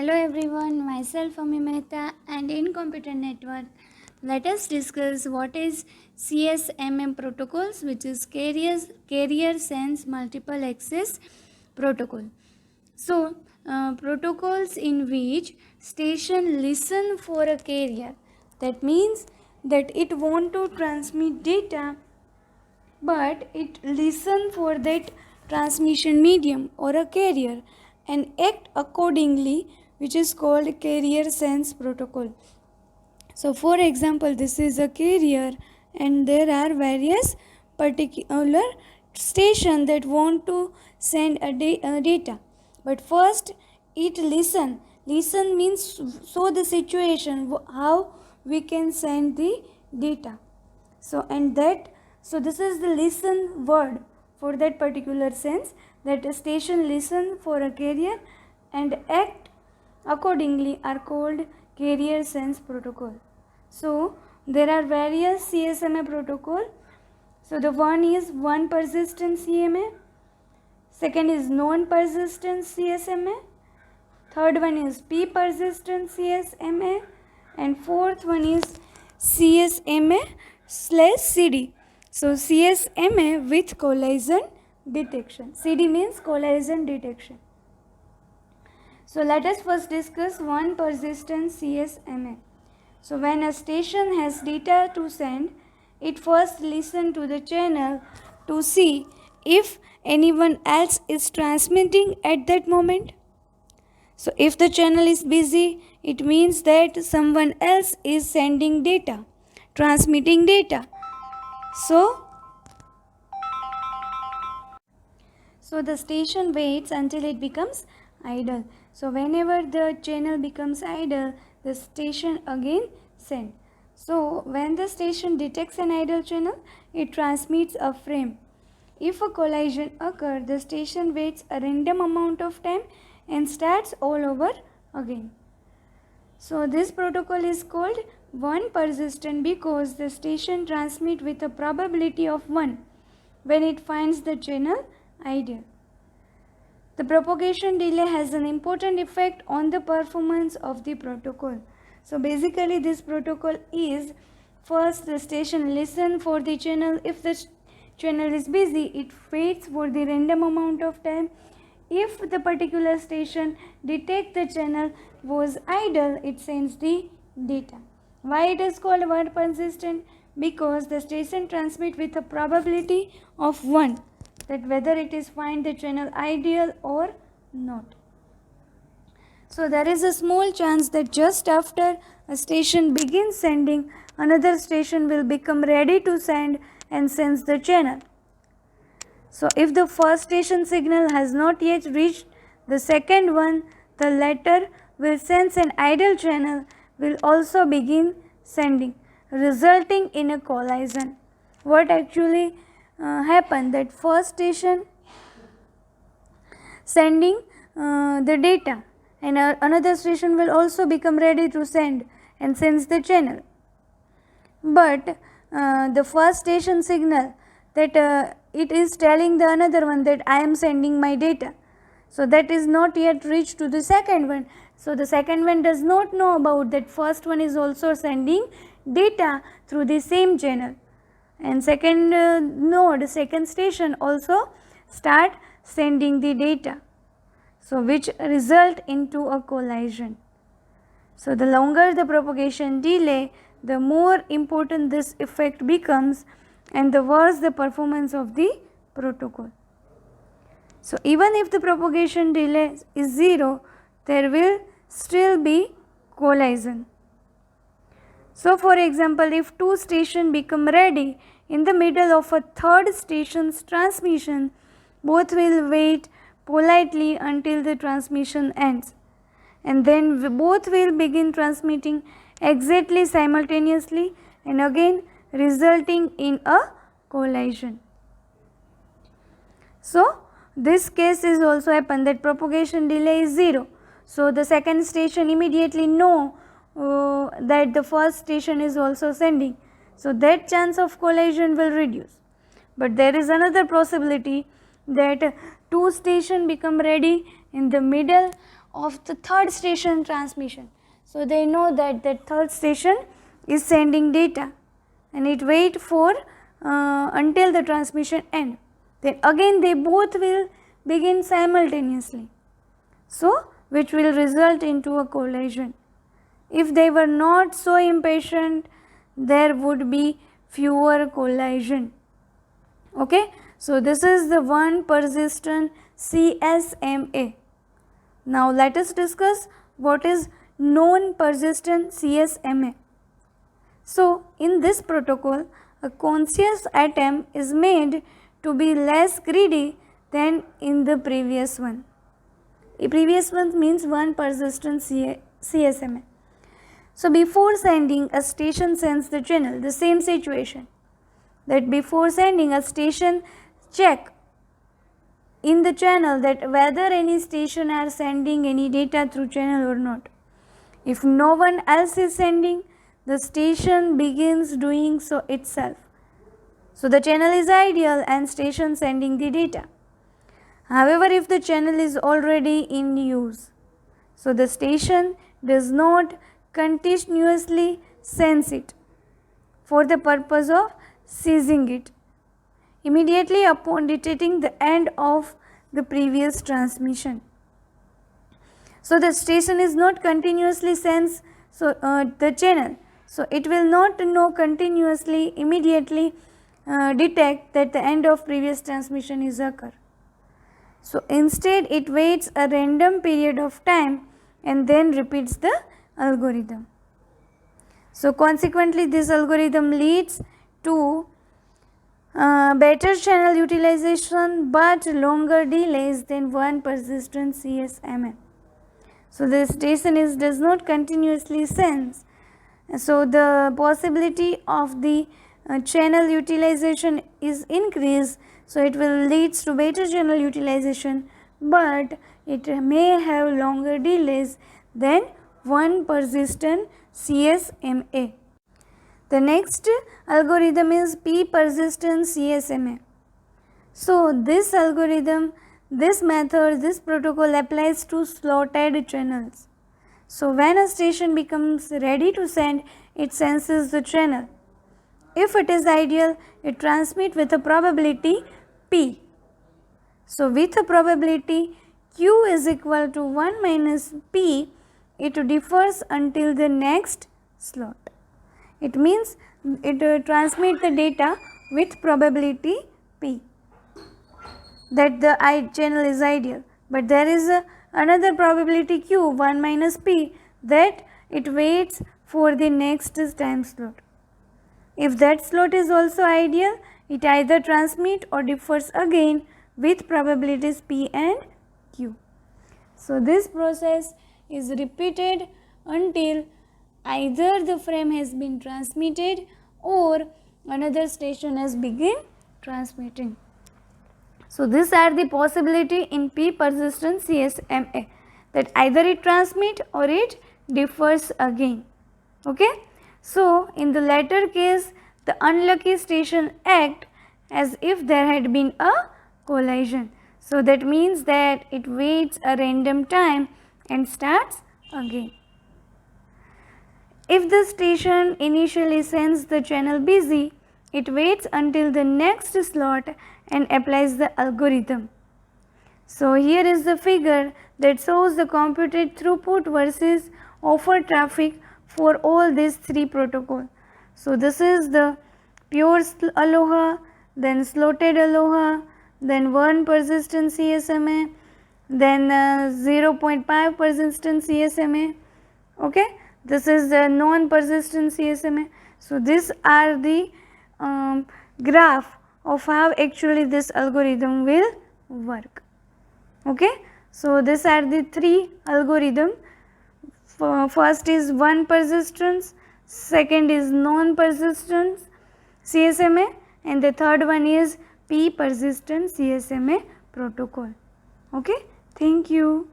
Hello everyone, myself Ami Mehta and in Computer Network. Let us discuss what is CSMA protocols, which is Carrier Sense Multiple Access Protocol. So, protocols in which station listen for a carrier. That means that it want to transmit data, but it listen for that transmission medium or a carrier and act accordingly, which is called carrier sense protocol. So for example, this is a carrier and there are various particular station that want to send a data, but first it listen means so the situation how we can send the data. So this is the listen word for that particular sense, that a station listen for a carrier and act accordingly are called carrier sense protocol. So there are various CSMA protocol. So the one is one persistent CMA, second is non-persistent CSMA, third one is P persistent CSMA, and fourth one is CSMA/CD. So CSMA with collision detection. CD means collision detection. So let us first discuss one persistent CSMA. So when a station has data to send, it first listens to the channel to see if anyone else is transmitting at that moment. So if the channel is busy, it means that someone else is sending data, transmitting data. So the station waits until it becomes idle. So whenever the channel becomes idle, the station again sends. So when the station detects an idle channel, it transmits a frame. If a collision occurs, the station waits a random amount of time and starts all over again. So this protocol is called one persistent because the station transmits with a probability of 1 when it finds the channel idle. The propagation delay has an important effect on the performance of the protocol. So basically this protocol is, first the station listens for the channel. If the channel is busy, it waits for the random amount of time. If the particular station detects the channel was idle, it sends the data. Why it is called one persistent? Because the station transmits with a probability of 1, that whether it is find the channel ideal or not. So there is a small chance that just after a station begins sending, another station will become ready to send and sends the channel. So if the first station signal has not yet reached the second one, the latter will sense an idle channel will also begin sending, resulting in a collision. What actually happened, that first station sending the data and another station will also become ready to send and sends the channel, but the first station signal that it is telling the another one that I am sending my data, so that is not yet reached to the second one. So the second one does not know about that first one is also sending data through the same channel, and second second station also start sending the data, so which result into a collision. So the longer the propagation delay, the more important this effect becomes and the worse the performance of the protocol. So even if the propagation delay is 0, there will still be collision. So for example, if two stations become ready in the middle of a third station's transmission, both will wait politely until the transmission ends, and then both will begin transmitting exactly simultaneously and again resulting in a collision. So this case is also happen that propagation delay is 0. So the second station immediately know that the first station is also sending. So that chance of collision will reduce. But there is another possibility that two stations become ready in the middle of the third station transmission. So they know that the third station is sending data, and it wait for until the transmission end. Then again they both will begin simultaneously, so which will result into a collision. If they were not so impatient, there would be fewer collision. Okay, so this is the one persistent CSMA. Now let us discuss what is non-persistent CSMA. So in this protocol, a conscious attempt is made to be less greedy than in the previous one. The previous one means one persistent CSMA. So before sending, a station sends the channel, the same situation, that before sending, a station check in the channel that whether any station are sending any data through channel or not. If no one else is sending, the station begins doing so itself. So the channel is ideal and station sending the data. However, if the channel is already in use, so the station does not continuously sense it for the purpose of seizing it immediately upon detecting the end of the previous transmission. So the station is not continuously sense the channel, so it will not know continuously immediately detect that the end of previous transmission is occur. So instead it waits a random period of time and then repeats the algorithm. So consequently this algorithm leads to better channel utilization but longer delays than one persistent CSMA. So the station does not continuously sense, so the possibility of the channel utilization is increased, so it will lead to better channel utilization, but it may have longer delays than one persistent CSMA. The next algorithm is P persistent CSMA. So this algorithm, this method, this protocol applies to slotted channels. So when a station becomes ready to send, it senses the channel. If it is ideal, it transmits with a probability P. So with a probability Q is equal to 1 minus P, it differs until the next slot. It means it transmits the data with probability P, that the channel is ideal, but there is another probability Q, 1 minus P, that it waits for the next time slot. If that slot is also ideal, it either transmits or differs again with probabilities P and Q. So this process is repeated until either the frame has been transmitted or another station has begun transmitting. So these are the possibility in P persistent CSMA, that either it transmit or it differs again. Okay. So in the latter case, the unlucky station act as if there had been a collision. So that means that it waits a random time and starts again. If the station initially sends the channel busy, it waits until the next slot and applies the algorithm. So here is the figure that shows the computed throughput versus offer traffic for all these three protocols. So this is the pure Aloha, then slotted Aloha, then one persistent CSMA, then 0.5 persistent CSMA. Okay, this is the non-persistent CSMA. So these are the graph of how actually this algorithm will work. Okay, so these are the three algorithms. First is one persistence, second is non-persistence CSMA, and the third one is P persistent CSMA protocol. Okay, thank you.